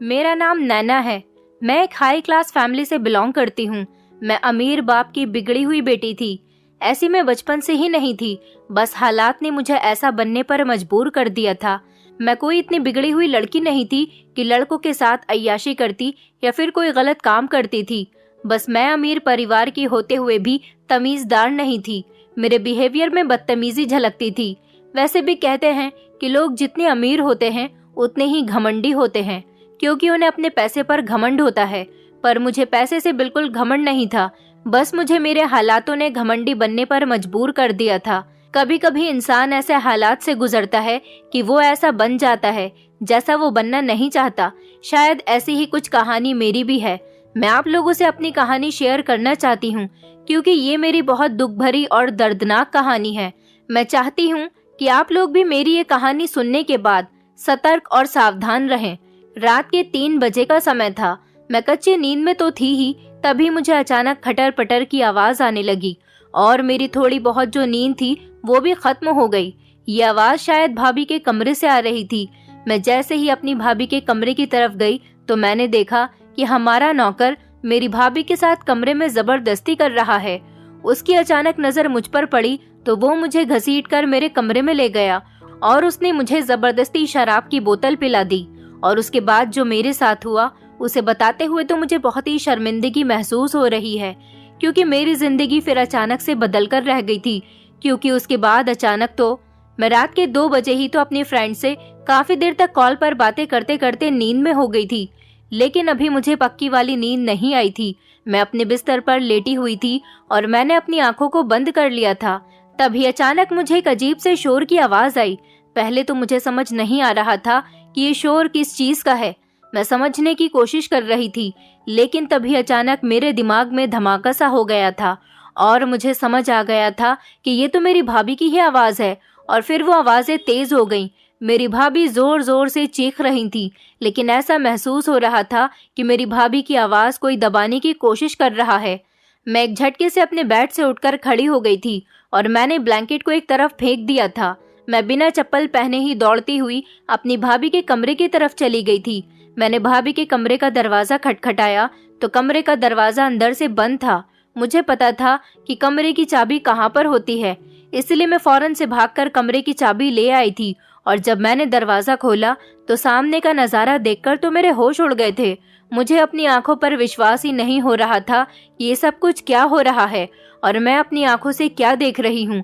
मेरा नाम नैना है। मैं एक हाई क्लास फैमिली से बिलोंग करती हूँ। मैं अमीर बाप की बिगड़ी हुई बेटी थी। ऐसी मैं बचपन से ही नहीं थी, बस हालात ने मुझे ऐसा बनने पर मजबूर कर दिया था। मैं कोई इतनी बिगड़ी हुई लड़की नहीं थी कि लड़कों के साथ अय्याशी करती या फिर कोई गलत काम करती थी। बस मैं अमीर परिवार की होते हुए भी तमीजदार नहीं थी। मेरे बिहेवियर में बदतमीजी झलकती थी। वैसे भी कहते हैं कि लोग जितने अमीर होते हैं उतने ही घमंडी होते हैं, क्योंकि उन्हें अपने पैसे पर घमंड होता है। पर मुझे पैसे से बिल्कुल घमंड नहीं था, बस मुझे मेरे हालातों ने घमंडी बनने पर मजबूर कर दिया था। कभी कभी इंसान ऐसे हालात से गुजरता है कि वो ऐसा बन जाता है जैसा वो बनना नहीं चाहता। शायद ऐसी ही कुछ कहानी मेरी भी है। मैं आप लोगों से अपनी कहानी शेयर करना चाहती हूँ, क्योंकि ये मेरी बहुत दुख भरी और दर्दनाक कहानी है। मैं चाहती हूँ कि आप लोग भी मेरी ये कहानी सुनने के बाद सतर्क और सावधान रहें। रात के 3 बजे का समय था। मैं कच्ची नींद में तो थी ही, तभी मुझे अचानक खटर पटर की आवाज आने लगी और मेरी थोड़ी बहुत जो नींद थी वो भी खत्म हो गई। ये आवाज शायद भाभी के कमरे से आ रही थी। मैं जैसे ही अपनी भाभी के कमरे की तरफ गई तो मैंने देखा कि हमारा नौकर मेरी भाभी के साथ कमरे में जबरदस्ती कर रहा है। उसकी अचानक नजर मुझ पर पड़ी तो वो मुझे घसीटकर मेरे कमरे में ले गया और उसने मुझे जबरदस्ती शराब की बोतल पिला दी। और उसके बाद जो मेरे साथ हुआ उसे बताते हुए तो मुझे बहुत ही शर्मिंदगी महसूस हो रही है, क्योंकि मेरी जिंदगी फिर अचानक से बदल कर रह गई थी। क्योंकि उसके बाद अचानक तो मैं रात के 2 बजे ही तो अपनी फ्रेंड से काफी देर तक कॉल पर बातें करते करते नींद में हो गई थी। लेकिन अभी मुझे पक्की वाली नींद नहीं आई थी। मैं अपने बिस्तर पर लेटी हुई थी और मैंने अपनी आंखों को बंद कर लिया था। तभी अचानक मुझे एक अजीब से शोर की आवाज आई। पहले तो मुझे समझ नहीं आ रहा था कि ये शोर किस चीज का है। मैं समझने की कोशिश कर रही थी, लेकिन तभी अचानक मेरे दिमाग में धमाका सा हो गया था और मुझे समझ आ गया था कि ये तो मेरी भाभी की ही आवाज है। और फिर वो आवाजें तेज हो गईं। मेरी भाभी जोर जोर से चीख रही थी, लेकिन ऐसा महसूस हो रहा था कि मेरी भाभी की आवाज कोई दबाने की कोशिश कर रहा है। मैं एक झटके से अपने बेड से उठकर खड़ी हो गई थी और मैंने ब्लैंकेट को एक तरफ फेंक दिया था। मैं बिना चप्पल पहने ही दौड़ती हुई अपनी भाभी के कमरे की तरफ चली गई थी। मैंने भाभी के कमरे का दरवाजा खटखटाया तो कमरे का दरवाजा अंदर से बंद था। मुझे पता था कि कमरे की चाबी कहाँ पर होती है, इसलिए मैं फौरन से भागकर कमरे की चाबी ले आई थी। और जब मैंने दरवाजा खोला तो सामने का नजारा देखकर तो मेरे होश उड़ गए थे। मुझे अपनी आंखों पर विश्वास ही नहीं हो रहा था कि ये सब कुछ क्या हो रहा है और मैं अपनी आंखों से क्या देख रही हूँ।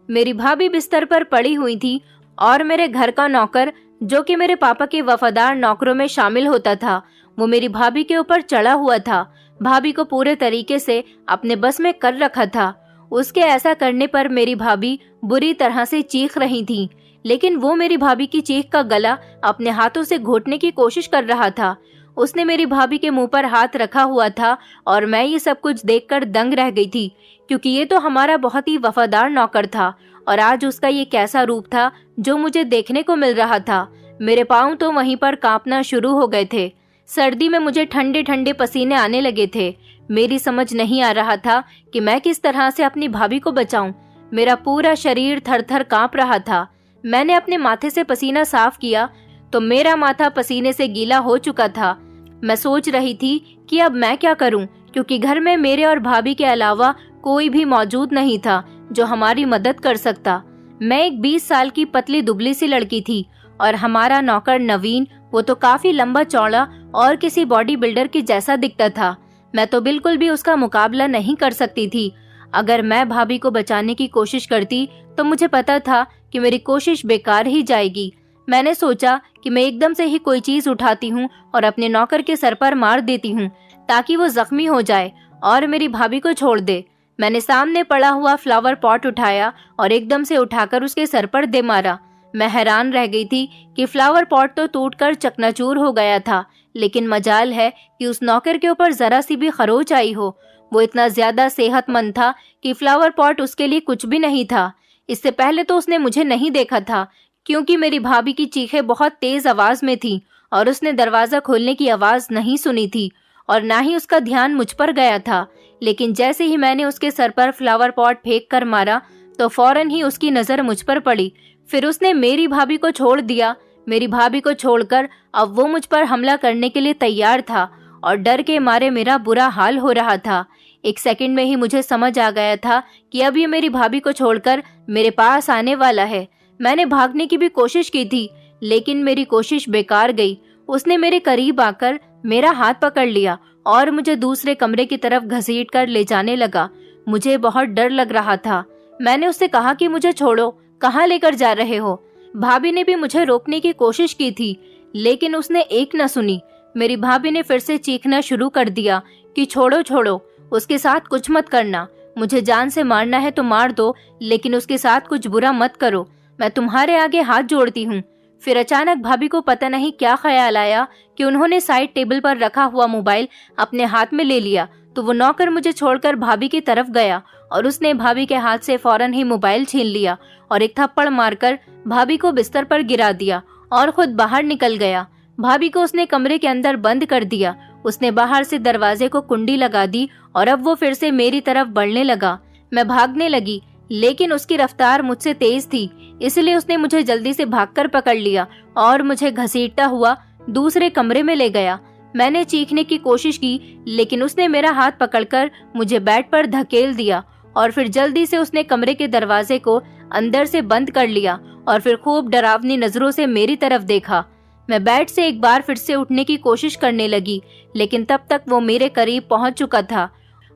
मेरी भाभी बिस्तर पर पड़ी हुई थी और मेरे घर का नौकर, जो कि मेरे पापा के वफादार नौकरों में शामिल होता था, वो मेरी भाभी के ऊपर चढ़ा हुआ था। भाभी को पूरे तरीके से अपने बस में कर रखा था। उसके ऐसा करने पर मेरी भाभी बुरी तरह से चीख रही थी, लेकिन वो मेरी भाभी की चीख का गला अपने हाथों से घोटने की कोशिश कर रहा था। उसने मेरी भाभी के मुंह पर हाथ रखा हुआ था और मैं ये सब कुछ देखकर दंग रह गई थी, क्योंकि ये तो हमारा बहुत ही वफादार नौकर था और आज उसका ये कैसा रूप था जो मुझे देखने को मिल रहा था। मेरे पाँव तो वहीं पर कांपना शुरू हो गए थे। सर्दी में मुझे ठंडे ठंडे पसीने आने लगे थे। मेरी समझ नहीं आ रहा था कि मैं किस तरह से अपनी भाभी को बचाऊं। मेरा पूरा शरीर थर-थर कांप रहा था। मैंने अपने माथे से पसीना साफ किया तो मेरा माथा पसीने से गीला हो चुका था। मैं सोच रही थी कि अब मैं क्या करूं, क्योंकि घर में मेरे और भाभी के अलावा कोई भी मौजूद नहीं था जो हमारी मदद कर सकता। मैं एक 20 साल की पतली दुबली सी लड़की थी और हमारा नौकर नवीन, वो तो काफी लंबा चौड़ा और किसी बॉडी बिल्डर के जैसा दिखता था। मैं तो बिल्कुल भी उसका मुकाबला नहीं कर सकती थी। अगर मैं भाभी को बचाने की कोशिश करती तो मुझे पता था कि मेरी कोशिश बेकार ही जाएगी। मैंने सोचा कि मैं एकदम से ही कोई चीज उठाती हूँ और अपने नौकर के सर पर मार देती हूँ ताकि वो जख्मी हो जाए और मेरी भाभी को छोड़ दे। मैंने सामने पड़ा हुआ फ्लावर पॉट उठाया और एकदम से उठाकर उसके सर पर दे मारा। मैं हैरान रह गई थी कि फ्लावर पॉट तो टूटकर चकनाचूर हो गया था, लेकिन मजाल है कि उस नौकर के ऊपर जरा सी भी खरोच आई हो। वो इतना ज्यादा सेहतमंद था कि फ्लावर पॉट उसके लिए कुछ भी नहीं था। इससे पहले तो उसने मुझे नहीं देखा था, क्योंकि मेरी भाभी की चीखें बहुत तेज आवाज में थी और उसने दरवाजा खोलने की आवाज नहीं सुनी थी और ना ही उसका ध्यान मुझ पर गया था। लेकिन जैसे ही मैंने उसके सर पर फ्लावर पॉट फेंक कर मारा तो फौरन ही उसकी नजर मुझ पर पड़ी। फिर उसने मेरी भाभी को छोड़ दिया। मेरी भाभी को छोड़कर अब वो मुझ पर हमला करने के लिए तैयार था और डर के मारे मेरा बुरा हाल हो रहा था। एक सेकंड में ही मुझे समझ आ गया था कि अब ये मेरी भाभी को छोड़कर मेरे पास आने वाला है। मैंने भागने की भी कोशिश की थी, लेकिन मेरी कोशिश बेकार गई। उसने मेरे करीब आकर मेरा हाथ पकड़ लिया और मुझे दूसरे कमरे की तरफ घसीट कर ले जाने लगा। मुझे बहुत डर लग रहा था। मैंने उससे कहा कि मुझे छोड़ो, कहाँ लेकर जा रहे हो? भाभी ने भी मुझे रोकने की कोशिश की थी, लेकिन उसने एक न सुनी। मेरी भाभी ने फिर से चीखना शुरू कर दिया कि छोड़ो छोड़ो, उसके साथ कुछ मत करना। मुझे जान से मारना है तो मार दो, लेकिन उसके साथ कुछ बुरा मत करो। मैं तुम्हारे आगे हाथ जोड़ती हूँ। फिर अचानक भाभी को पता नहीं क्या ख्याल आया कि उन्होंने साइड टेबल पर रखा हुआ मोबाइल अपने हाथ में ले लिया। तो वो नौकर मुझे छोड़कर भाभी की तरफ गया और उसने भाभी के हाथ से फौरन ही मोबाइल छीन लिया और एक थप्पड़ मारकर भाभी को बिस्तर पर गिरा दिया और खुद बाहर निकल गया। भाभी को उसने कमरे के अंदर बंद कर दिया। उसने बाहर से दरवाजे को कुंडी लगा दी और अब वो फिर से मेरी तरफ बढ़ने लगा। मैं भागने लगी, लेकिन उसकी रफ्तार मुझसे तेज थी, इसलिए उसने मुझे जल्दी से भागकर पकड़ लिया और मुझे घसीटता हुआ दूसरे कमरे में ले गया। मैंने चीखने की कोशिश की, लेकिन उसने मेरा हाथ पकड़कर मुझे बेड पर धकेल दिया और फिर जल्दी से उसने कमरे के दरवाजे को अंदर से बंद कर लिया और फिर खूब डरावनी नजरों से मेरी तरफ देखा। मैं बेड से एक बार फिर से उठने की कोशिश करने लगी, लेकिन तब तक वो मेरे करीब पहुंच चुका था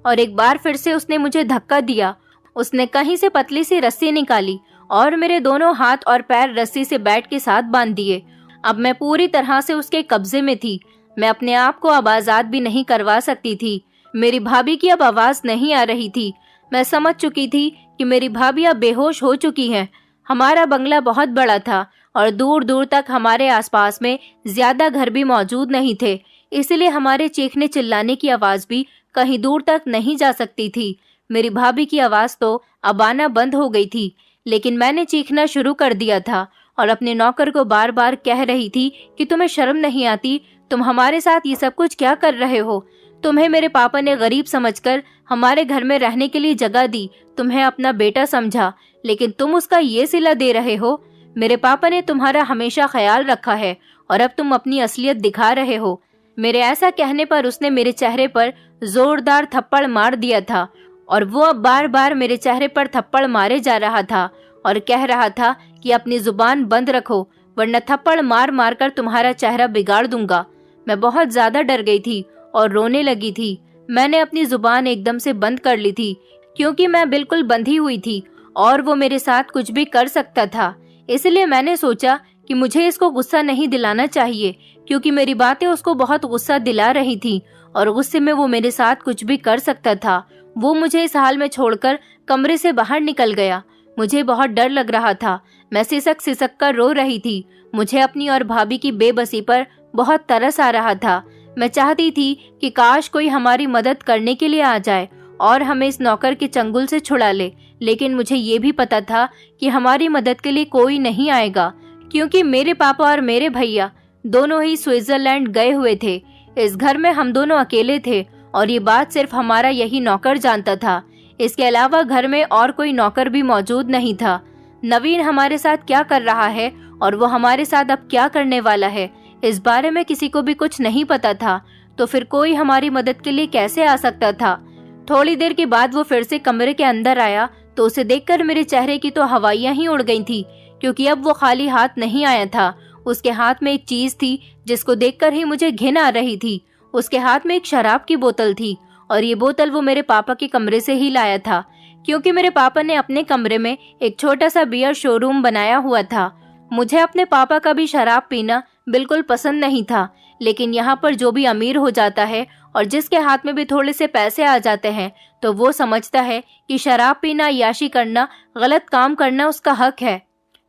और एक बार फिर से उसने मुझे धक्का दिया। उसने कहीं से पतली सी रस्सी निकाली और मेरे दोनों हाथ और पैर रस्सी से बेड के साथ बांध दिए। अब मैं पूरी तरह से उसके कब्जे में थी। मैं अपने आप को अब आजाद भी नहीं करवा सकती थी। मेरी भाभी की अब आवाज नहीं आ रही थी। मैं समझ चुकी थी कि मेरी भाभी अब बेहोश हो चुकी है। हमारा बंगला बहुत बड़ा था और दूर दूर तक हमारे आसपास में ज्यादा घर भी मौजूद नहीं थे, इसलिए हमारे चीखने चिल्लाने की आवाज भी कहीं दूर तक नहीं जा सकती थी। मेरी भाभी की आवाज तो अब आना बंद हो गई थी, लेकिन मैंने चीखना शुरू कर दिया था और अपने नौकर को बार बार कह रही थी कि तुम्हें शर्म नहीं आती? तुम हमारे साथ ये सब कुछ क्या कर रहे हो? तुम्हें मेरे पापा ने गरीब समझकर हमारे घर में रहने के लिए जगह दी, तुम्हें अपना बेटा समझा, लेकिन तुम उसका ये सिला दे रहे हो। मेरे पापा ने तुम्हारा हमेशा ख्याल रखा है और अब तुम अपनी असलियत दिखा रहे हो। मेरे ऐसा कहने पर उसने मेरे चेहरे पर जोरदार थप्पड़ मार दिया था और वो अब बार बार मेरे चेहरे पर थप्पड़ मारे जा रहा था और कह रहा था कि अपनी जुबान बंद रखो, वरना थप्पड़ मार मार कर तुम्हारा चेहरा बिगाड़ दूंगा। मैं बहुत ज्यादा डर गई थी और रोने लगी थी। मैंने अपनी जुबान एकदम से बंद कर ली थी, क्योंकि मैं बिल्कुल बंधी हुई थी और वो मेरे साथ कुछ भी कर सकता था। इसलिए मैंने सोचा कि मुझे इसको गुस्सा नहीं दिलाना चाहिए, क्योंकि मेरी बातें उसको बहुत गुस्सा दिला रही थी और गुस्से में वो मेरे साथ कुछ भी कर सकता था। वो मुझे इस हाल में छोड़कर कमरे से बाहर निकल गया। मुझे बहुत डर लग रहा था। मैं सिसक सिसक कर रो रही थी। मुझे अपनी और भाभी की बेबसी पर बहुत तरस आ रहा था। मैं चाहती थी कि काश कोई हमारी मदद करने के लिए आ जाए और हमें इस नौकर के चंगुल से छुड़ा ले, लेकिन मुझे ये भी पता था कि हमारी मदद के लिए कोई नहीं आएगा, क्योंकि मेरे पापा और मेरे भैया दोनों ही स्विट्जरलैंड गए हुए थे। इस घर में हम दोनों अकेले थे और ये बात सिर्फ हमारा यही नौकर जानता था। इसके अलावा घर में और कोई नौकर भी मौजूद नहीं था। नवीन हमारे साथ क्या कर रहा है और वो हमारे साथ अब क्या करने वाला है, इस बारे में किसी को भी कुछ नहीं पता था। तो फिर कोई हमारी मदद के लिए कैसे आ सकता था? थोड़ी देर के बाद वो फिर से कमरे के अंदर आया तो उसे देखकर मेरे चेहरे की तो हवाइयां ही उड़ गई थी, क्योंकि अब वो खाली हाथ नहीं आया था। उसके हाथ में एक चीज थी जिसको देखकर ही मुझे घिन आ रही थी। उसके हाथ में एक शराब की बोतल थी और ये बोतल वो मेरे पापा के कमरे से ही लाया था, क्योंकि मेरे पापा ने अपने कमरे में एक छोटा सा बियर शोरूम बनाया हुआ था। मुझे अपने पापा का भी शराब पीना बिल्कुल पसंद नहीं था, लेकिन यहाँ पर जो भी अमीर हो जाता है और जिसके हाथ में भी थोड़े से पैसे आ जाते हैं, तो वो समझता है कि शराब पीना, याशी करना, गलत काम करना उसका हक है।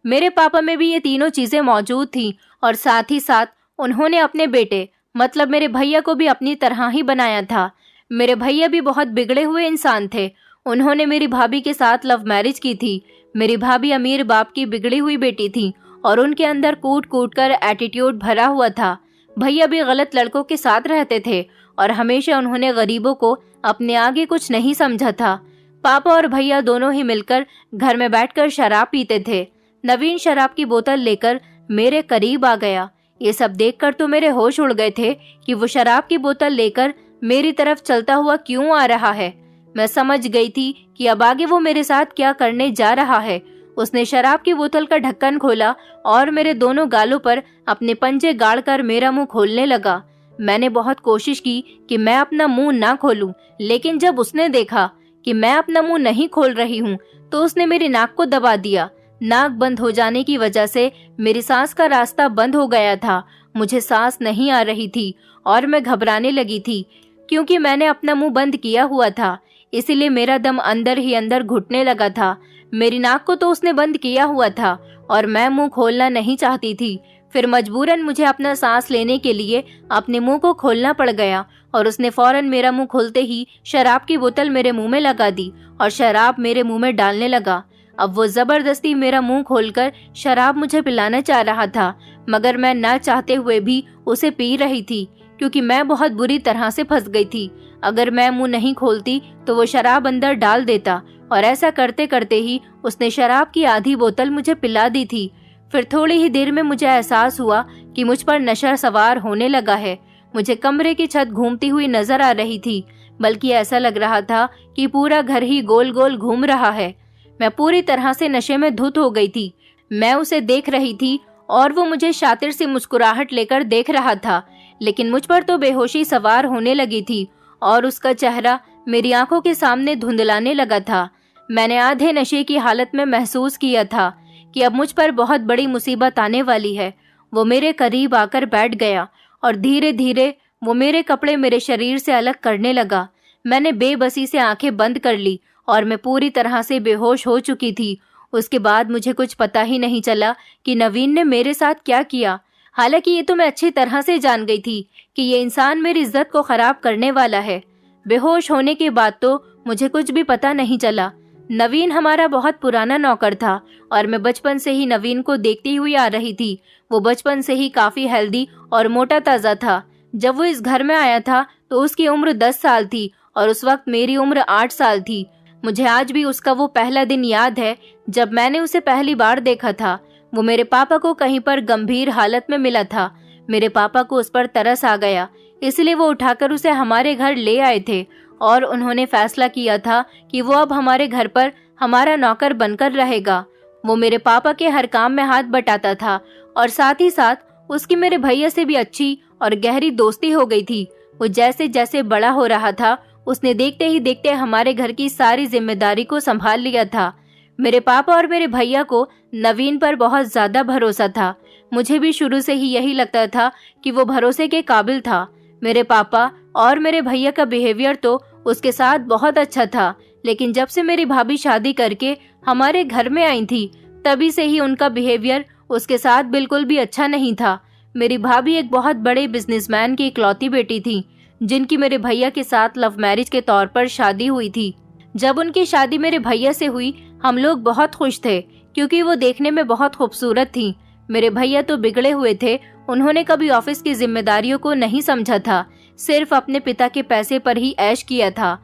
मेरे पापा में भी ये तीनों चीजें मौजूद थी और साथ ही साथ उन्होंने अपने बेटे मतलब मेरे भैया को भी अपनी तरह ही बनाया था। मेरे भैया भी बहुत बिगड़े हुए इंसान थे। उन्होंने मेरी भाभी के साथ लव मैरिज की थी। मेरी भाभी अमीर बाप की बिगड़ी हुई बेटी थी और उनके अंदर कूट कूट कर एटीट्यूड भरा हुआ था। भैया भी गलत लड़कों के साथ रहते थे और हमेशा उन्होंने गरीबों को अपने आगे कुछ नहीं समझा था। पापा और भैया दोनों ही मिलकर घर में बैठकर शराब पीते थे। नवीन शराब की बोतल लेकर मेरे करीब आ गया। ये सब देखकर तो मेरे होश उड़ गए थे कि वो शराब की बोतल लेकर मेरी तरफ चलता हुआ क्यों आ रहा है। मैं समझ गई थी कि अब आगे वो मेरे साथ क्या करने जा रहा है। उसने शराब की बोतल का ढक्कन खोला और मेरे दोनों गालों पर अपने पंजे गाड़कर मेरा मुंह खोलने लगा। मैंने बहुत कोशिश की कि मैं अपना मुंह ना खोलूं, लेकिन जब उसने देखा कि मैं अपना मुंह नहीं खोल रही हूं, तो उसने मेरी नाक को दबा दिया। नाक बंद हो जाने की वजह से मेरी सांस का रास्ता बंद हो गया था। मुझे सांस नहीं आ रही थी और मैं घबराने लगी थी, क्योंकि मैंने अपना मुंह बंद किया हुआ था। इसीलिए मेरा दम अंदर ही अंदर घुटने लगा था। मेरी नाक को तो उसने बंद किया हुआ था और मैं मुंह खोलना नहीं चाहती थी। फिर मजबूरन मुझे अपना सांस लेने के लिए अपने मुंह को खोलना पड़ गया और उसने फौरन मेरा मुंह खोलते ही शराब की बोतल मेरे मुंह में लगा दी और शराब मेरे मुंह में डालने लगा। अब वो जबरदस्ती मेरा मुंह खोलकर शराब मुझे पिलाना चाह रहा था, मगर मैं ना चाहते हुए भी उसे पी रही थी, क्योंकि मैं बहुत बुरी तरह से फंस गई थी। अगर मैं मुंह नहीं खोलती तो वो शराब अंदर डाल देता, और ऐसा करते करते ही उसने शराब की आधी बोतल मुझे पिला दी थी। फिर थोड़ी ही देर में मुझे एहसास हुआ कि मुझ पर नशा सवार होने लगा है। मुझे कमरे की छत घूमती हुई नजर आ रही थी, बल्कि ऐसा लग रहा था कि पूरा घर ही गोल गोल घूम रहा है। मैं पूरी तरह से नशे में धुत हो गई थी। मैं उसे देख रही थी और वो मुझे शातिर सी मुस्कुराहट लेकर देख रहा था, लेकिन मुझ पर तो बेहोशी सवार होने लगी थी और उसका चेहरा मेरी आंखों के सामने धुंधलाने लगा था। मैंने आधे नशे की हालत में महसूस किया था कि अब मुझ पर बहुत बड़ी मुसीबत आने वाली है। वो मेरे करीब आकर बैठ गया और धीरे धीरे वो मेरे कपड़े मेरे शरीर से अलग करने लगा। मैंने बेबसी से आंखें बंद कर ली और मैं पूरी तरह से बेहोश हो चुकी थी। उसके बाद मुझे कुछ पता ही नहीं चला कि नवीन ने मेरे साथ क्या किया। हालांकि ये तो मैं अच्छी तरह से जान गई थी कि ये इंसान मेरी इज्जत को खराब करने वाला है। बेहोश होने के बाद तो मुझे कुछ भी पता नहीं चला। नवीन हमारा बहुत पुराना नौकर था और मैं बचपन से ही नवीन को देखती हुई आ रही थी। वो बचपन से ही काफी हेल्दी और मोटा ताजा था। जब वो इस घर में आया था तो उसकी उम्र 10 साल थी और उस वक्त मेरी उम्र 8 साल थी। मुझे आज भी उसका वो पहला दिन याद है जब मैंने उसे पहली बार देखा था। वो मेरे पापा को कहीं पर गंभीर हालत में मिला था। मेरे पापा को उस पर तरस आ गया, इसलिए वो उठाकर उसे हमारे घर ले आए थे और उन्होंने फैसला किया था कि वो अब हमारे घर पर हमारा नौकर बनकर रहेगा। वो मेरे पापा के हर काम में हाथ बटाता था और साथ ही साथ उसकी मेरे भैया से भी अच्छी और गहरी दोस्ती हो गई थी। वो जैसे जैसे बड़ा हो रहा था, उसने देखते ही देखते हमारे घर की सारी जिम्मेदारी को संभाल लिया था। मेरे पापा और मेरे भैया को नवीन पर बहुत ज्यादा भरोसा था। मुझे भी शुरू से ही यही लगता था कि वो भरोसे के काबिल था। मेरे पापा और मेरे भैया का बिहेवियर तो उसके साथ बहुत अच्छा था, लेकिन जब से मेरी भाभी शादी करके हमारे घर में आई थी, तभी से ही उनका बिहेवियर उसके साथ बिल्कुल भी अच्छा नहीं था। मेरी भाभी एक बहुत बड़े बिजनेसमैन की इकलौती बेटी थी, जिनकी मेरे भैया के साथ लव मैरिज के तौर पर शादी हुई थी। जब उनकी शादी मेरे भैया से हुई, हम लोग बहुत खुश थे, क्योंकि वो देखने में बहुत खूबसूरत थी। मेरे भैया तो बिगड़े हुए थे। उन्होंने कभी ऑफिस की जिम्मेदारियों को नहीं समझा था, सिर्फ अपने पिता के पैसे पर ही ऐश किया था।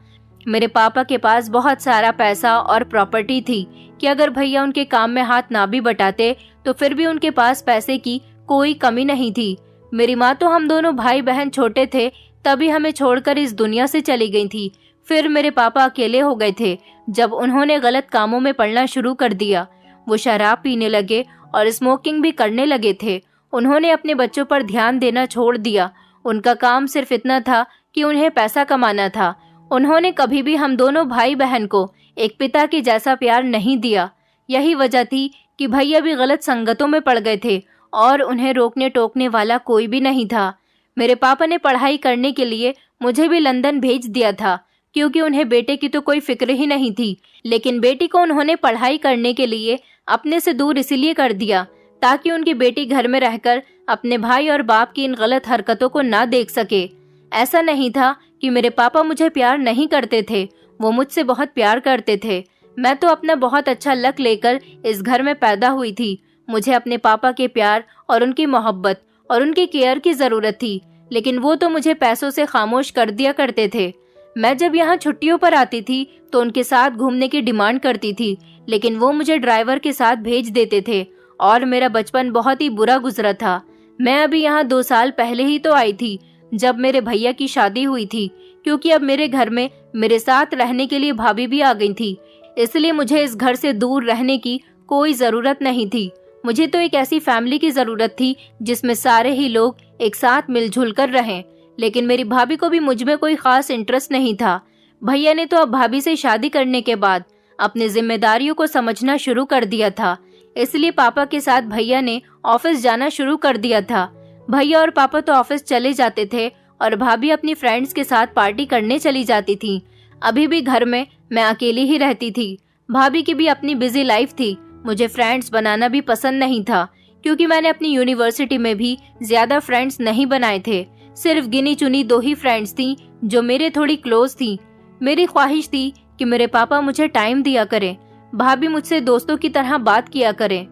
मेरे पापा के पास बहुत सारा पैसा और प्रॉपर्टी थी कि अगर भैया उनके काम में हाथ ना भी बटाते तो फिर भी उनके पास पैसे की कोई कमी नहीं थी। मेरी माँ तो हम दोनों भाई बहन छोटे थे तभी हमें छोड़कर इस दुनिया से चली गई थी। फिर मेरे पापा अकेले हो गए थे जब उन्होंने गलत कामों में पड़ना शुरू कर दिया। वो शराब पीने लगे और स्मोकिंग भी करने लगे थे। उन्होंने अपने बच्चों पर ध्यान देना छोड़ दिया। उनका काम सिर्फ इतना था कि उन्हें पैसा कमाना था। उन्होंने कभी भी हम दोनों भाई बहन को एक पिता के जैसा प्यार नहीं दिया। यही वजह थी कि भैया भी गलत संगतों में पड़ गए थे और उन्हें रोकने टोकने वाला कोई भी नहीं था। मेरे पापा ने पढ़ाई करने के लिए मुझे भी लंदन भेज दिया था, क्योंकि उन्हें बेटे की तो कोई फिक्र ही नहीं थी। लेकिन बेटी को उन्होंने पढ़ाई करने के लिए अपने से दूर इसलिए कर दिया ताकि उनकी बेटी घर में रहकर अपने भाई और बाप की इन गलत हरकतों को ना देख सके। ऐसा नहीं था कि मेरे पापा मुझे प्यार नहीं करते थे, वो मुझसे बहुत प्यार करते थे। मैं तो अपना बहुत अच्छा लक लेकर इस घर में पैदा हुई थी। मुझे अपने पापा के प्यार और उनकी मोहब्बत और उनकी केयर की जरूरत थी, लेकिन वो तो मुझे पैसों से खामोश कर दिया करते थे। मैं जब यहाँ छुट्टियों पर आती थी तो उनके साथ घूमने की डिमांड करती थी, लेकिन वो मुझे ड्राइवर के साथ भेज देते थे और मेरा बचपन बहुत ही बुरा गुजरा था। मैं अभी यहाँ 2 साल पहले ही तो आई थी जब मेरे भैया की शादी हुई थी, क्योंकि अब मेरे घर में मेरे साथ रहने के लिए भाभी भी आ गई थी। इसलिए मुझे इस घर से दूर रहने की कोई ज़रूरत नहीं थी। मुझे तो एक ऐसी फैमिली की ज़रूरत थी जिसमें सारे ही लोग एक साथ मिलजुल कर रहें। लेकिन मेरी भाभी को भी मुझ में कोई ख़ास इंटरेस्ट नहीं था। भैया ने तो अब भाभी से शादी करने के बाद अपनी जिम्मेदारियों को समझना शुरू कर दिया था। इसलिए पापा के साथ भैया ने ऑफिस जाना शुरू कर दिया था। भैया और पापा तो ऑफिस चले जाते थे और भाभी अपनी फ्रेंड्स के साथ पार्टी करने चली जाती थी। अभी भी घर में मैं अकेली ही रहती थी। भाभी की भी अपनी बिजी लाइफ थी। मुझे फ्रेंड्स बनाना भी पसंद नहीं था, क्योंकि मैंने अपनी यूनिवर्सिटी में भी ज्यादा फ्रेंड्स नहीं बनाए थे। सिर्फ गिनी चुनी 2 ही फ्रेंड्स थी जो मेरे थोड़ी क्लोज थी। मेरी ख्वाहिश थी कि मेरे पापा मुझे टाइम दिया करें, भाभी मुझसे दोस्तों की तरह बात किया करें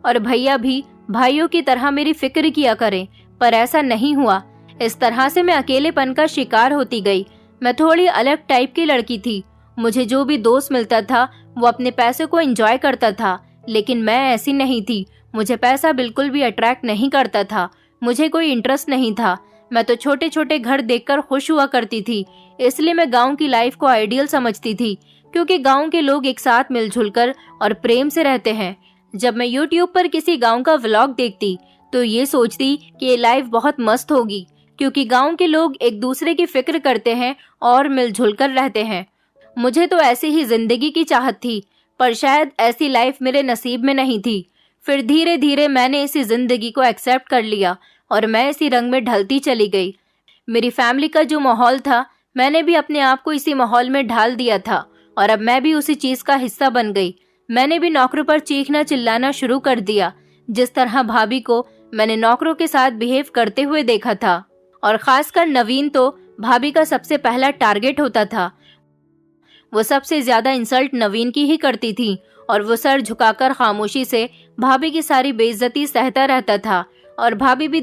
और भैया भी भाइयों की तरह मेरी फिक्र किया करें, पर ऐसा नहीं हुआ। इस तरह से मैं अकेलेपन का शिकार होती गई। मैं थोड़ी अलग टाइप की लड़की थी। मुझे जो भी दोस्त मिलता था वो अपने पैसे को एंजॉय करता था, लेकिन मैं ऐसी नहीं थी। मुझे पैसा बिल्कुल भी अट्रैक्ट नहीं करता था। मुझे कोई इंटरेस्ट नहीं था। मैं तो छोटे छोटे घर देखकर खुश हुआ करती थी। इसलिए मैं गांव की लाइफ को आइडियल समझती थी, क्योंकि गांव के लोग एक साथ मिलजुल कर और प्रेम से रहते हैं। जब मैं YouTube पर किसी गांव का व्लॉग देखती तो ये सोचती कि ये लाइफ बहुत मस्त होगी, क्योंकि गांव के लोग एक दूसरे की फिक्र करते हैं और मिलजुल कर रहते हैं। मुझे तो ऐसी ही जिंदगी की चाहत थी, पर शायद ऐसी लाइफ मेरे नसीब में नहीं थी। फिर धीरे धीरे मैंने इसी जिंदगी को एक्सेप्ट कर लिया और मैं इसी रंग में ढलती चली गई। मेरी फैमिली का जो माहौल था, मैंने भी अपने आप को इसी माहौल में ढाल दिया था और अब मैं भी उसी चीज का हिस्सा बन गई। मैंने भी नौकरों पर चीखना चिल्लाना शुरू कर दिया। जिस तरह भाभी को मैंने नौकरों के साथ बिहेव करते हुए देखा था, और खासकर नवीन तो भाभी का सबसे पहला टारगेट होता था। वो सबसे ज्यादा इंसल्ट नवीन की ही करती थी और वो सर झुकाकर खामोशी से भाभी की सारी बेइज्जती सहता रहता था। और भाभी भी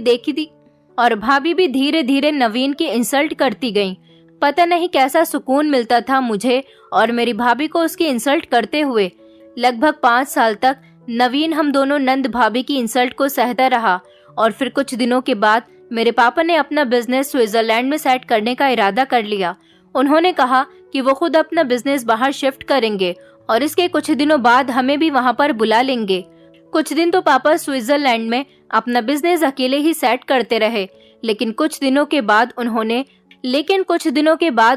धीरे धीरे नवीन की इंसल्ट करती गई। पता नहीं कैसा सुकून मिलता था मुझे और मेरी भाभी को उसकी इंसल्ट करते हुए। लगभग 5 साल तक नवीन हम दोनों नंद भाभी की इंसल्ट को सहता रहा। और फिर कुछ दिनों के बाद मेरे पापा ने अपना बिजनेस स्विट्जरलैंड में सेट करने का इरादा कर लिया। उन्होंने कहा कि वो खुद अपना बिजनेस बाहर शिफ्ट करेंगे और इसके कुछ दिनों बाद हमें भी वहां पर बुला लेंगे। कुछ दिन तो पापा स्विट्जरलैंड में अपना बिजनेस अकेले ही सेट करते रहे, लेकिन कुछ दिनों के बाद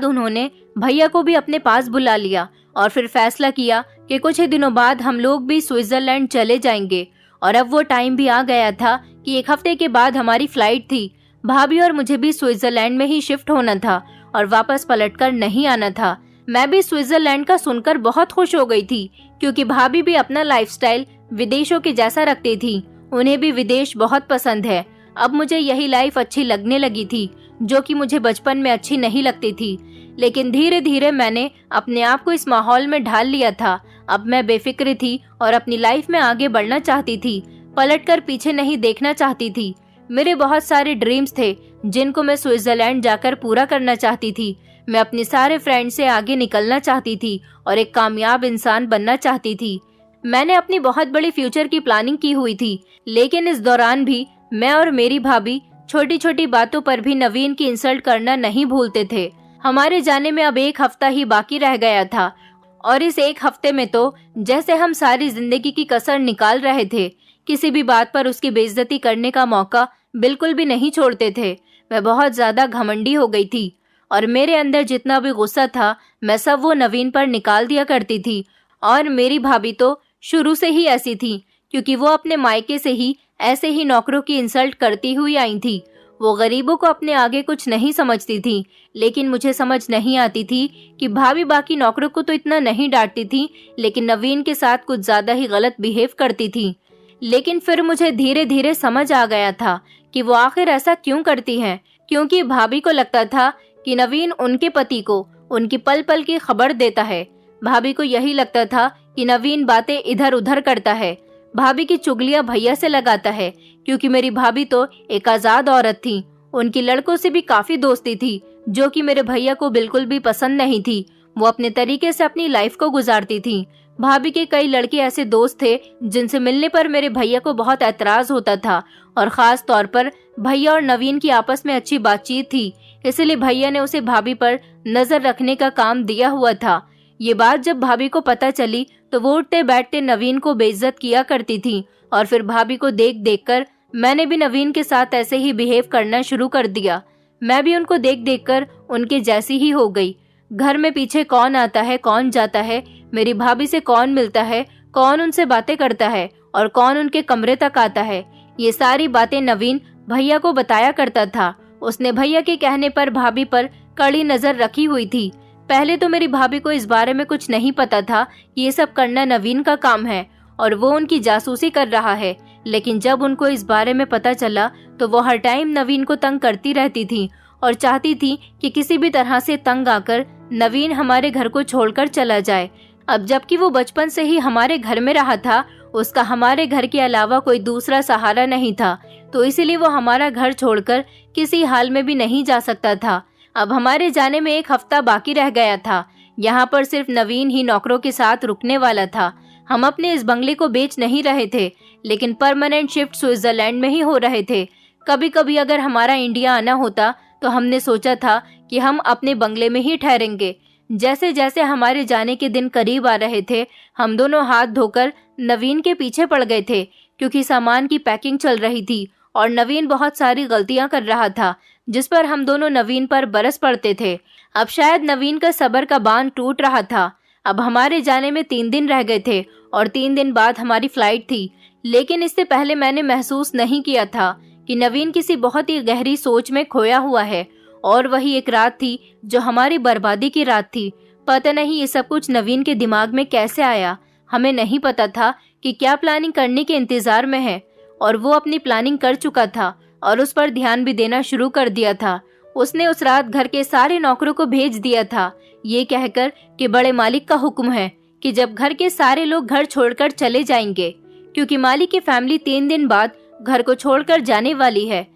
उन्होंने भैया को भी अपने पास बुला लिया और फिर फैसला किया कि कुछ ही दिनों बाद हम लोग भी स्विट्जरलैंड चले जाएंगे। और अब वो टाइम भी आ गया था कि 1 हफ्ते के बाद हमारी फ्लाइट थी। भाभी और मुझे भी स्विट्जरलैंड में ही शिफ्ट होना था और वापस पलटकर नहीं आना था। मैं भी स्विट्जरलैंड का सुनकर बहुत खुश हो गई थी, क्योंकि भाभी भी अपना लाइफस्टाइल विदेशों के जैसा रखती थी। उन्हें भी विदेश बहुत पसंद है। अब मुझे यही लाइफ अच्छी लगने लगी थी, जो कि मुझे बचपन में अच्छी नहीं लगती थी। लेकिन धीरे धीरे मैंने अपने आप को इस माहौल में ढाल लिया था। अब मैं बेफिक्र थी और अपनी लाइफ में आगे बढ़ना चाहती थी। पलटकर पीछे नहीं देखना चाहती थी। मेरे बहुत सारे ड्रीम्स थे जिनको मैं स्विट्जरलैंड जाकर पूरा करना चाहती थी। मैं अपने सारे फ्रेंड से आगे निकलना चाहती थी और एक कामयाब इंसान बनना चाहती थी। मैंने अपनी बहुत बड़ी फ्यूचर की प्लानिंग की हुई थी, लेकिन इस दौरान भी मैं और मेरी भाभी छोटी छोटी बातों पर भी नवीन की इंसल्ट करना नहीं भूलते थे। हमारे जाने में अब 1 हफ्ता ही बाकी रह गया था और इस 1 हफ्ते में तो जैसे हम सारी जिंदगी की कसर निकाल रहे थे। किसी भी बात पर उसकी बेइज्जती करने का मौका बिल्कुल भी नहीं छोड़ते थे। मैं बहुत ज्यादा घमंडी हो गई थी और मेरे अंदर जितना भी गुस्सा था मैं सब वो नवीन पर निकाल दिया करती थी। और मेरी भाभी तो शुरू से ही ऐसी थी, क्योंकि वो अपने मायके से ही ऐसे ही नौकरों की इंसल्ट करती हुई आई थी। वो गरीबों को अपने आगे कुछ नहीं समझती थी, लेकिन मुझे समझ नहीं आती थी कि भाभी बाकी नौकरों को तो इतना नहीं डांटती थी, लेकिन नवीन के साथ कुछ ज्यादा ही गलत बिहेव करती थी। लेकिन फिर मुझे धीरे धीरे समझ आ गया था कि वो आखिर ऐसा क्यों करती हैं, क्योंकि भाभी को लगता था कि नवीन उनके पति को उनकी पल पल की खबर देता है। भाभी को यही लगता था कि नवीन बातें इधर उधर करता है, भाभी की चुगलियां भैया से लगाता है, क्योंकि मेरी भाभी तो एक आजाद औरत थी। उनकी लड़कों से भी काफी दोस्ती थी, जो कि मेरे भैया को बिल्कुल भी पसंद नहीं थी। वो अपने तरीके से अपनी लाइफ को गुजारती थी। भाभी के कई लड़के ऐसे दोस्त थे जिनसे मिलने पर मेरे भैया को बहुत ऐतराज होता था, और खास तौर पर भैया और नवीन की आपस में अच्छी बातचीत थी, इसलिए भैया ने उसे भाभी पर नजर रखने का काम दिया हुआ था। ये बात जब भाभी को पता चली तो वो उठते बैठते नवीन को बेइज्जत किया करती थी, और फिर भाभी को देख देख कर मैंने भी नवीन के साथ ऐसे ही बिहेव करना शुरू कर दिया। मैं भी उनको देख देख कर उनके जैसी ही हो गई। घर में पीछे कौन आता है, कौन जाता है, मेरी भाभी से कौन मिलता है, कौन उनसे बातें करता है और कौन उनके कमरे तक आता है, ये सारी बातें नवीन भैया को बताया करता था। उसने भैया के कहने पर भाभी पर कड़ी नजर रखी हुई थी। पहले तो मेरी भाभी को इस बारे में कुछ नहीं पता था कि ये सब करना नवीन का काम है और वो उनकी जासूसी कर रहा है, लेकिन जब उनको इस बारे में पता चला तो वो हर टाइम नवीन को तंग करती रहती थी और चाहती थी कि किसी भी तरह से तंग आकर नवीन हमारे घर को छोड़कर चला जाए। अब जबकि वो बचपन से ही हमारे घर में रहा था, उसका हमारे घर के अलावा कोई दूसरा सहारा नहीं था, तो इसीलिए वो हमारा घर छोड़कर किसी हाल में भी नहीं जा सकता था। अब हमारे जाने में 1 हफ्ता बाकी रह गया था। यहाँ पर सिर्फ नवीन ही नौकरों के साथ रुकने वाला था। हम अपने इस बंगले को बेच नहीं रहे थे, लेकिन परमानेंट शिफ्ट स्विट्जरलैंड में ही हो रहे थे। कभी कभी अगर हमारा इंडिया आना होता तो हमने सोचा था कि हम अपने बंगले में ही ठहरेंगे। जैसे जैसे हमारे जाने के दिन करीब आ रहे थे, हम दोनों हाथ धोकर नवीन के पीछे पड़ गए थे, क्योंकि सामान की पैकिंग चल रही थी और नवीन बहुत सारी गलतियां कर रहा था, जिस पर हम दोनों नवीन पर बरस पड़ते थे। अब शायद नवीन का सब्र का बांध टूट रहा था। अब हमारे जाने में 3 दिन रह गए थे और 3 दिन बाद हमारी फ्लाइट थी, लेकिन इससे पहले मैंने महसूस नहीं किया था कि नवीन किसी बहुत ही गहरी सोच में खोया हुआ है, और वही एक रात थी जो हमारी बर्बादी की रात थी। पता नहीं ये सब कुछ नवीन के दिमाग में कैसे आया। हमें नहीं पता था कि क्या प्लानिंग करने के इंतजार में है, और वो अपनी प्लानिंग कर चुका था और उस पर ध्यान भी देना शुरू कर दिया था। उसने उस रात घर के सारे नौकरों को भेज दिया था, ये कहकर कि बड़े मालिक का हुक्म है कि जब घर के सारे लोग घर छोड़कर चले जाएंगे, क्योंकि मालिक की फैमिली 3 दिन बाद घर को छोड़कर जाने वाली है।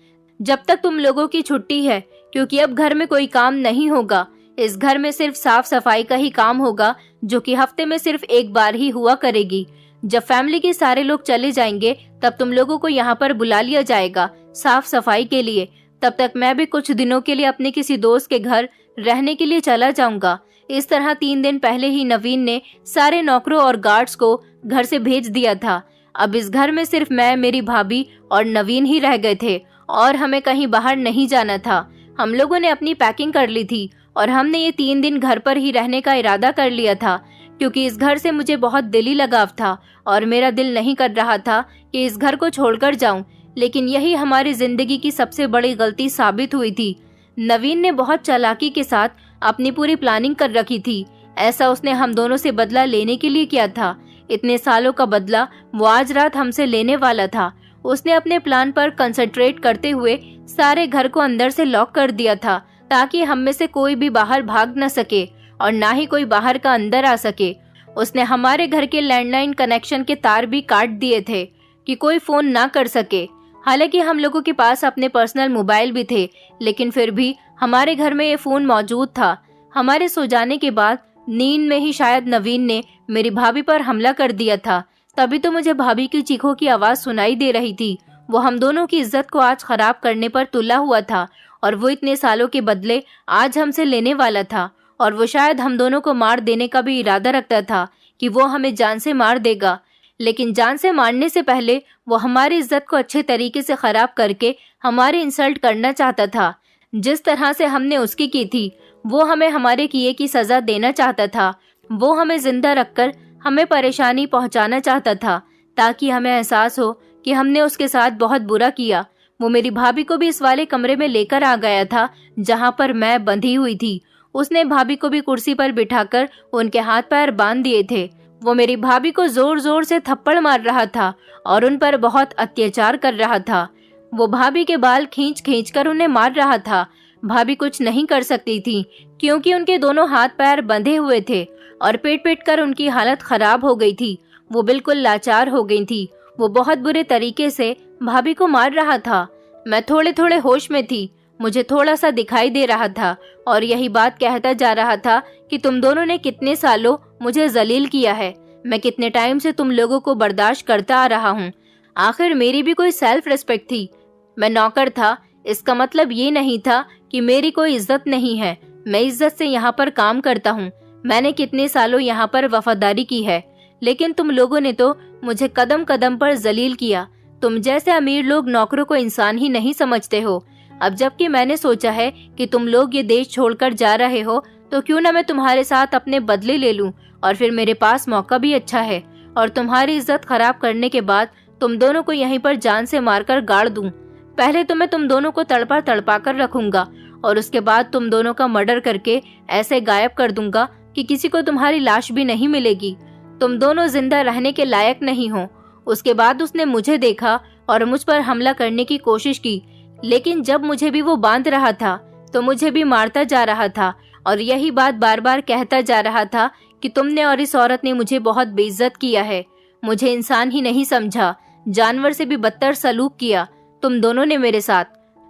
जब तक तुम लोगों की छुट्टी है, क्योंकि अब घर में कोई काम नहीं होगा। इस घर में सिर्फ साफ सफाई का ही काम होगा, जो कि हफ्ते में सिर्फ 1 बार ही हुआ करेगी। जब फैमिली के सारे लोग चले जाएंगे तब तुम लोगों को यहाँ पर बुला लिया जाएगा साफ सफाई के लिए। तब तक मैं भी कुछ दिनों के लिए अपने किसी दोस्त के घर रहने के लिए चला जाऊंगा। इस तरह 3 दिन पहले ही नवीन ने सारे नौकरों और गार्ड्स को घर से भेज दिया था। अब इस घर में सिर्फ मैं, मेरी भाभी और नवीन ही रह गए थे, और हमें कहीं बाहर नहीं जाना था। हम लोगों ने अपनी पैकिंग कर ली थी और हमने ये 3 दिन घर पर ही रहने का इरादा कर लिया था, क्योंकि इस घर से मुझे बहुत दिली लगाव था और मेरा दिल नहीं कर रहा था कि इस घर को छोड़कर जाऊं। लेकिन यही हमारी जिंदगी की सबसे बड़ी गलती साबित हुई थी। नवीन ने बहुत चालाकी के साथ अपनी पूरी प्लानिंग कर रखी थी। ऐसा उसने हम दोनों से बदला लेने के लिए किया था। इतने सालों का बदला वो आज रात हमसे लेने वाला था। उसने अपने प्लान पर कंसंट्रेट करते हुए सारे घर को अंदर से लॉक कर दिया था, ताकि हम में से कोई भी बाहर भाग न सके और ना ही कोई बाहर का अंदर आ सके। उसने हमारे घर के लैंडलाइन कनेक्शन के तार भी काट दिए थे कि कोई फोन ना कर सके। हालांकि हम लोगों के पास अपने पर्सनल मोबाइल भी थे, लेकिन फिर भी हमारे घर में ये फोन मौजूद था। हमारे सो जाने के बाद नींद में ही शायद नवीन ने मेरी भाभी पर हमला कर दिया था। तभी तो मुझे भाभी की चीखों की आवाज सुनाई दे रही थी। वो हम दोनों की इज्जत को आज खराब करने पर तुला हुआ था, और वो इतने सालों के बदले आज हमसे लेने वाला था। और वो शायद हम दोनों को मार देने का भी इरादा रखता था कि वो हमें जान से मार देगा। लेकिन जान से मारने से पहले वो हमारी इज्जत को अच्छे तरीके से खराब करके हमारी इंसल्ट करना चाहता था। जिस तरह से हमने उसकी की थी, वो हमें हमारे किए की सजा देना चाहता था। वो हमें जिंदा रखकर हमें परेशानी पहुंचाना चाहता था, ताकि हमें एहसास हो कि हमने उसके साथ बहुत बुरा किया। वो मेरी भाभी को भी इस वाले कमरे में लेकर आ गया था जहां पर मैं बंधी हुई थी। उसने भाभी को भी कुर्सी पर बिठाकर उनके हाथ पैर बांध दिए थे। वो मेरी भाभी को जोर जोर से थप्पड़ मार रहा था और उन पर बहुत अत्याचार कर रहा था। वो भाभी के बाल खींच खींच कर उन्हें मार रहा था। भाभी कुछ नहीं कर सकती थी, क्योंकि उनके दोनों हाथ पैर बंधे हुए थे और पीट पीट कर उनकी हालत खराब हो गई थी। वो बिल्कुल लाचार हो गई थी। वो बहुत बुरे तरीके से भाभी को मार रहा था। मैं थोड़े थोड़े होश में थी। मुझे थोड़ा सा दिखाई दे रहा था और यही बात कहता जा रहा था कि तुम दोनों ने कितने सालों मुझे जलील किया है। मैं कितने टाइम से तुम लोगों को बर्दाश्त करता आ रहा हूँ। आखिर मेरी भी कोई सेल्फ रिस्पेक्ट थी। मैं नौकर था, इसका मतलब ये नहीं था कि मेरी कोई इज्जत नहीं है। मैं इज्जत से यहाँ पर काम करता हूँ। मैंने कितने सालों यहाँ पर वफादारी की है, लेकिन तुम लोगों ने तो मुझे कदम कदम पर जलील किया। तुम जैसे अमीर लोग नौकरों को इंसान ही नहीं समझते हो। अब जबकि मैंने सोचा है कि तुम लोग ये देश छोड़कर जा रहे हो, तो क्यों ना मैं तुम्हारे साथ अपने बदले ले लूं, और फिर मेरे पास मौका भी अच्छा है और तुम्हारी इज्जत खराब करने के बाद तुम दोनों को यहीं पर जान से मारकर गाड़ दूं। पहले तो मैं तुम दोनों को तड़पा तड़पा कर रखूंगा और उसके बाद तुम दोनों का मर्डर करके ऐसे गायब कर दूंगा कि किसी को तुम्हारी लाश भी नहीं मिलेगी। तुम दोनों जिंदा रहने के लायक नहीं हो। उसके बाद उसने मुझे देखा और मुझ पर हमला करने की कोशिश की, लेकिन जब मुझे भी वो बांध रहा था तो मुझे भी मारता जा रहा था और यही बात बार बार कहता जा रहा था कि तुमने और इस औरत ने मुझे बहुत बेइज्जत किया है। मुझे इंसान ही नहीं समझा, जानवर से भी बदतर सलूक किया तुम दोनों ने मेरे साथ।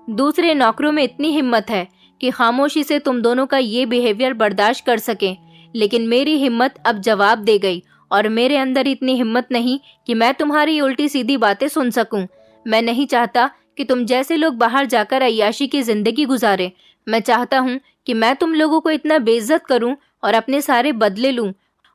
दूसरे नौकरों में इतनी हिम्मत है कि खामोशी से तुम दोनों का ये बिहेवियर बर्दाश्त कर सकें, लेकिन मेरी हिम्मत अब जवाब दे गई और मेरे अंदर इतनी हिम्मत नहीं कि मैं तुम्हारी उल्टी सीधी बातें सुन सकूं। मैं नहीं चाहता कि तुम जैसे लोग बाहर जाकर अय्याशी की जिंदगी गुजारें। मैं चाहता हूं कि मैं तुम लोगों को इतना बेइज्जत करूं और अपने सारे बदले लूं,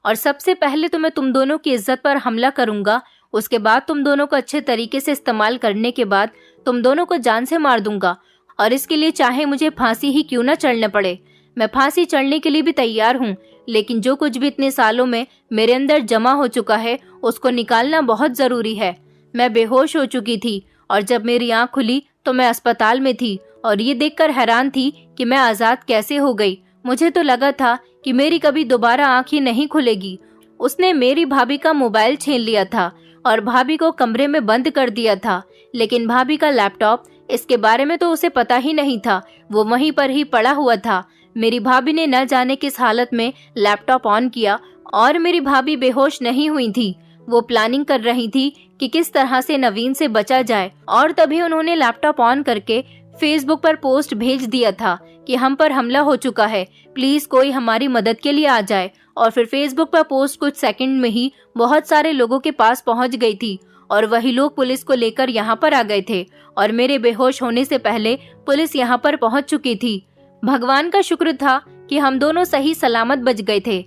और सबसे पहले तो मैं तुम दोनों की इज्जत पर हमला करूंगा। उसके बाद तुम दोनों को अच्छे तरीके से इस्तेमाल करने के बाद तुम दोनों को जान से मार दूंगा, और इसके लिए चाहे मुझे फांसी ही क्यों न चढ़ने पड़े। मैं फांसी चढ़ने के लिए भी तैयार हूँ, लेकिन जो कुछ भी इतने सालों में मेरे अंदर जमा हो चुका है उसको निकालना बहुत जरूरी है। मैं बेहोश हो चुकी थी और जब मेरी आंख खुली तो मैं अस्पताल में थी और ये देखकर हैरान थी कि मैं आजाद कैसे हो गई। मुझे तो लगा था कि मेरी कभी दोबारा आंख ही नहीं खुलेगी। उसने मेरी भाभी का मोबाइल छीन लिया था और भाभी को कमरे में बंद कर दिया था, लेकिन भाभी का लैपटॉप, इसके बारे में तो उसे पता ही नहीं था, वो वहीं पर ही पड़ा हुआ था। मेरी भाभी ने न जाने किस हालत में लैपटॉप ऑन किया और मेरी भाभी बेहोश नहीं हुई थी। वो प्लानिंग कर रही थी कि किस तरह से नवीन से बचा जाए, और तभी उन्होंने लैपटॉप ऑन करके फेसबुक पर पोस्ट भेज दिया था कि हम पर हमला हो चुका है, प्लीज कोई हमारी मदद के लिए आ जाए। और फिर फेसबुक पर पोस्ट कुछ सेकंड में ही बहुत सारे लोगों के पास पहुंच गई थी और वही लोग पुलिस को लेकर यहाँ पर आ गए थे और मेरे बेहोश होने से पहले पुलिस यहाँ पर पहुंच चुकी थी। भगवान का शुक्र था कि हम दोनों सही सलामत बच गए थे,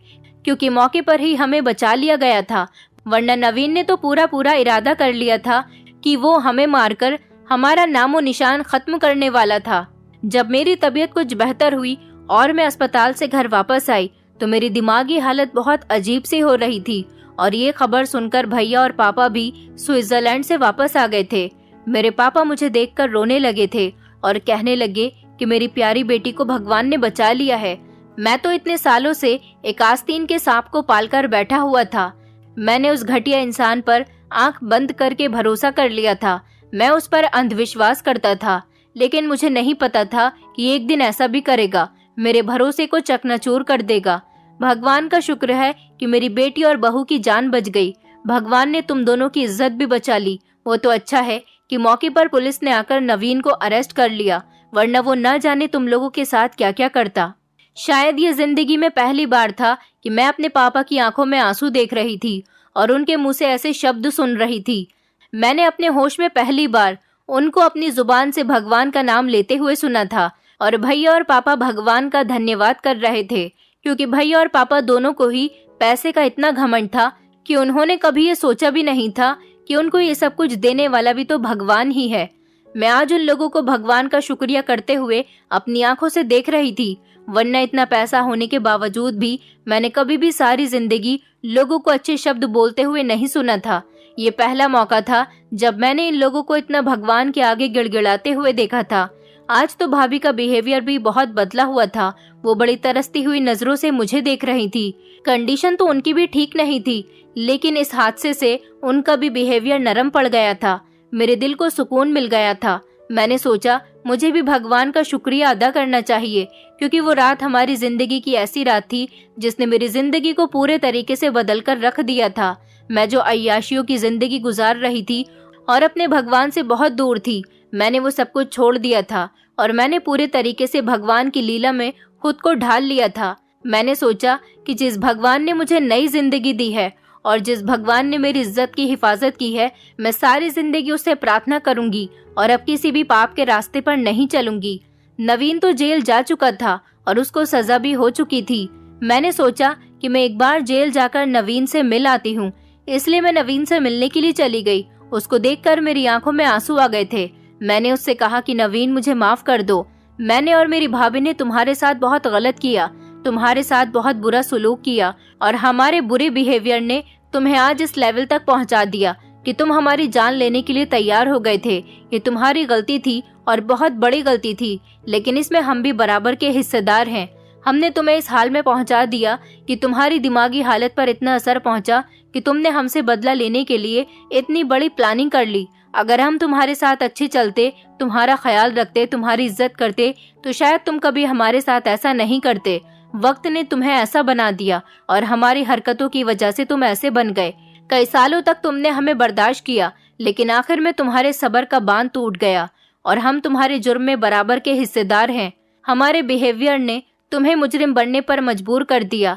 क्योंकि मौके पर ही हमें बचा लिया गया था, वरना नवीन ने तो पूरा इरादा कर लिया था कि वो हमें मारकर हमारा नामो निशान खत्म करने वाला था। जब मेरी तबीयत कुछ बेहतर हुई और मैं अस्पताल से घर वापस आई तो मेरी दिमागी हालत बहुत अजीब सी हो रही थी, और ये खबर सुनकर भैया और पापा भी स्विट्जरलैंड से वापस आ गए थे। मेरे पापा मुझे देखकर रोने लगे थे और कहने लगे कि मेरी प्यारी बेटी को भगवान ने बचा लिया है। मैं तो इतने सालों से एक आस्तीन के सांप को पालकर बैठा हुआ था। मैंने उस घटिया इंसान पर आंख बंद करके भरोसा कर लिया था। मैं उस पर अंधविश्वास करता था, लेकिन मुझे नहीं पता था कि एक दिन ऐसा भी करेगा, मेरे भरोसे को चकनाचूर कर देगा। भगवान का शुक्र है कि मेरी बेटी और बहू की जान बच गई। भगवान ने तुम दोनों की इज्जत भी बचा ली। वो तो अच्छा है कि मौके पर पुलिस ने आकर नवीन को अरेस्ट कर लिया, वरना वो न जाने तुम लोगों के साथ क्या क्या करता। शायद ये जिंदगी में पहली बार था कि मैं अपने पापा की आंखों में आंसू देख रही थी और उनके मुंह से ऐसे शब्द सुन रही थी। मैंने अपने होश में पहली बार उनको अपनी जुबान से भगवान का नाम लेते हुए सुना था, और भैया और पापा भगवान का धन्यवाद कर रहे थे, क्योंकि भैया और पापा दोनों को ही पैसे का इतना घमंड था कि उन्होंने कभी ये सोचा भी नहीं था कि उनको ये सब कुछ देने वाला भी तो भगवान ही है। मैं आज उन लोगों को भगवान का शुक्रिया करते हुए अपनी आंखों से देख रही थी, वरना इतना पैसा होने के बावजूद भी मैंने कभी भी सारी जिंदगी लोगों को अच्छे शब्द बोलते हुए नहीं सुना था। ये पहला मौका था जब मैंने इन लोगों को इतना भगवान के आगे गिड़गिड़ाते हुए देखा था। आज तो भाभी का बिहेवियर भी बहुत बदला हुआ था। वो बड़ी तरसती हुई नजरों से मुझे देख रही थी। कंडीशन तो उनकी भी ठीक नहीं थी, लेकिन इस हादसे से उनका भी बिहेवियर नरम पड़ गया था। मेरे दिल को सुकून मिल गया था। मैंने सोचा मुझे भी भगवान का शुक्रिया अदा करना चाहिए, क्योंकि वो रात हमारी जिंदगी की ऐसी रात थी जिसने मेरी जिंदगी को पूरे तरीके से बदल कर रख दिया था। मैं जो अय्याशियों की जिंदगी गुजार रही थी और अपने भगवान से बहुत दूर थी, मैंने वो सब कुछ छोड़ दिया था और मैंने पूरे तरीके से भगवान की लीला में खुद को ढाल लिया था। मैंने सोचा कि जिस भगवान ने मुझे नई जिंदगी दी है और जिस भगवान ने मेरी इज्जत की हिफाजत की है, मैं सारी जिंदगी उससे प्रार्थना करूंगी और अब किसी भी पाप के रास्ते पर नहीं चलूंगी। नवीन तो जेल जा चुका था और उसको सजा भी हो चुकी थी। मैंने सोचा कि मैं एक बार जेल जाकर नवीन से मिल आती हूँ, इसलिए मैं नवीन से मिलने के लिए चली गई। उसको देखकर मेरी आंखों में आंसू आ गए थे। मैंने उससे कहा कि नवीन, मुझे माफ कर दो। मैंने और मेरी भाभी ने तुम्हारे साथ बहुत गलत किया, तुम्हारे साथ बहुत बुरा सलूक किया और हमारे बुरे बिहेवियर ने तुम्हें आज इस लेवल तक पहुंचा दिया कि तुम हमारी जान लेने के लिए तैयार हो गए थे। ये तुम्हारी गलती थी और बहुत बड़ी गलती थी, लेकिन इसमें हम भी बराबर के हिस्सेदार हैं। हमने तुम्हें इस हाल में पहुंचा दिया कि तुम्हारी दिमागी हालत पर इतना असर पहुंचा कि तुमने हमसे बदला लेने के लिए इतनी बड़ी प्लानिंग कर ली। अगर हम तुम्हारे साथ अच्छे चलते, तुम्हारा ख्याल रखते, तुम्हारी इज्जत करते, तो शायद तुम कभी हमारे साथ ऐसा नहीं करते। वक्त ने तुम्हें ऐसा बना दिया और हमारी हरकतों की वजह से तुम ऐसे बन गए। कई सालों तक तुमने हमें बर्दाश्त किया, लेकिन आखिर में तुम्हारे सब्र का बांध टूट गया और हम तुम्हारे जुर्म में बराबर के हिस्सेदार हैं। हमारे बिहेवियर ने तुम्हें मुजरिम बनने पर मजबूर कर दिया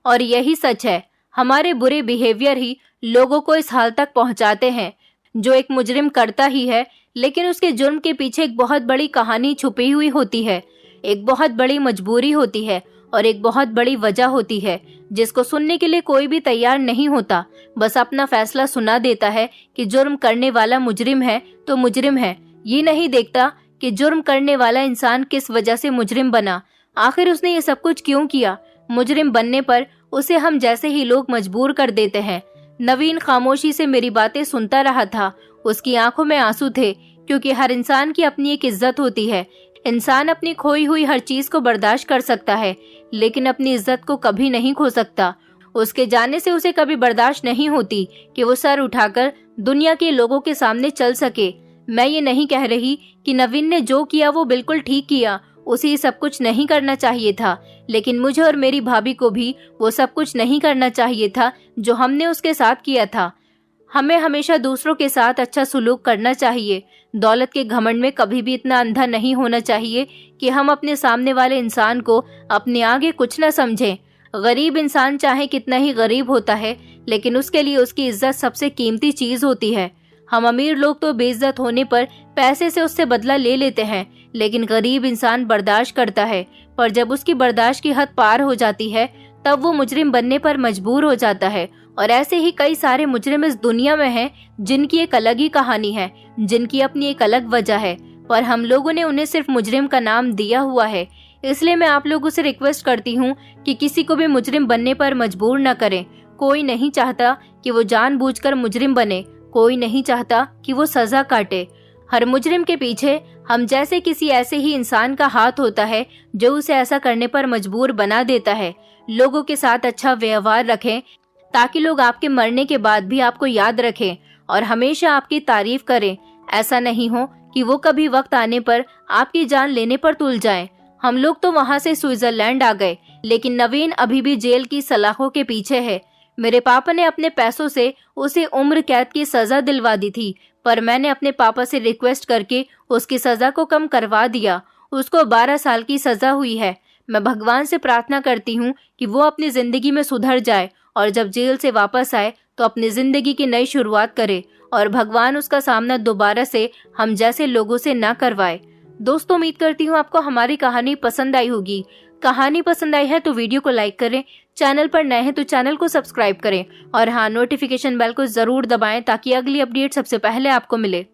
और यही सच है। हमारे बुरे बिहेवियर ही लोगों को इस हाल तक पहुंचाते हैं। जो एक मुजरिम करता ही है, लेकिन उसके जुर्म के पीछे एक बहुत बड़ी कहानी छुपी हुई होती है, एक बहुत बड़ी मजबूरी होती है और एक बहुत बड़ी वजह होती है, जिसको सुनने के लिए कोई भी तैयार नहीं होता। बस अपना फैसला सुना देता है कि जुर्म करने वाला मुजरिम है तो मुजरिम है। ये नहीं देखता कि जुर्म करने वाला इंसान किस वजह से मुजरिम बना, आखिर उसने ये सब कुछ क्यों किया। मुजरिम बनने पर उसे हम जैसे ही लोग मजबूर कर देते हैं। नवीन खामोशी से मेरी बातें सुनता रहा था। उसकी आंखों में आंसू थे, क्योंकि हर इंसान की अपनी एक इज्जत होती है। इंसान अपनी खोई हुई हर चीज को बर्दाश्त कर सकता है, लेकिन अपनी इज्जत को कभी नहीं खो सकता। उसके जाने से उसे कभी बर्दाश्त नहीं होती कि वो सर उठाकर दुनिया के लोगों के सामने चल सके। मैं ये नहीं कह रही कि नवीन ने जो किया वो बिल्कुल ठीक किया, उसे सब कुछ नहीं करना चाहिए था, लेकिन मुझे और मेरी भाभी को भी वो सब कुछ नहीं करना चाहिए था जो हमने उसके साथ किया था। हमें हमेशा दूसरों के साथ अच्छा सलूक करना चाहिए। दौलत के घमंड में कभी भी इतना अंधा नहीं होना चाहिए कि हम अपने सामने वाले इंसान को अपने आगे कुछ न समझें। गरीब इंसान चाहे कितना ही गरीब होता है, लेकिन उसके लिए उसकी इज्जत सबसे कीमती चीज होती है। हम अमीर लोग तो बेइज्जत होने पर पैसे से उससे बदला ले लेते हैं, लेकिन गरीब इंसान बर्दाश्त करता है, पर जब उसकी बर्दाश्त की हद पार हो जाती है तब वो मुजरिम बनने पर मजबूर हो जाता है। और ऐसे ही कई सारे मुजरिम इस दुनिया में हैं जिनकी एक अलग ही कहानी है, जिनकी अपनी एक अलग वजह है, पर हम लोगों ने उन्हें सिर्फ मुजरिम का नाम दिया हुआ है। इसलिए मैं आप लोगों से रिक्वेस्ट करती हूँ कि किसी को भी मुजरिम बनने पर मजबूर न करें। कोई नहीं चाहता कि वो जानबूझकर मुजरिम बने, कोई नहीं चाहता कि वो सजा काटे। हर मुजरिम के पीछे हम जैसे किसी ऐसे ही इंसान का हाथ होता है जो उसे ऐसा करने पर मजबूर बना देता है। लोगों के साथ अच्छा व्यवहार रखें ताकि लोग आपके मरने के बाद भी आपको याद रखें और हमेशा आपकी तारीफ करें। ऐसा नहीं हो कि वो कभी वक्त आने पर आपकी जान लेने पर तुल जाएं। हम लोग तो वहाँ से स्विट्जरलैंड आ गए, लेकिन नवीन अभी भी जेल की सलाखों के पीछे है। मेरे पापा ने अपने पैसों से उसे उम्र कैद की सजा दिलवा दी थी, पर मैंने अपने पापा से रिक्वेस्ट करके उसकी सजा को कम करवा दिया। उसको 12 साल की सजा हुई है। मैं भगवान से प्रार्थना करती हूँ कि वो अपनी जिंदगी में सुधर जाए और जब जेल से वापस आए तो अपनी जिंदगी की नई शुरुआत करे और भगवान उसका सामना दोबारा से हम जैसे लोगों से ना करवाए। दोस्तों, उम्मीद करती हूँ आपको हमारी कहानी पसंद आई होगी। कहानी पसंद आई है तो वीडियो को लाइक करें, चैनल पर नए हैं तो चैनल को सब्सक्राइब करें और हाँ, नोटिफिकेशन बेल को जरूर दबाएं ताकि अगली अपडेट सबसे पहले आपको मिले।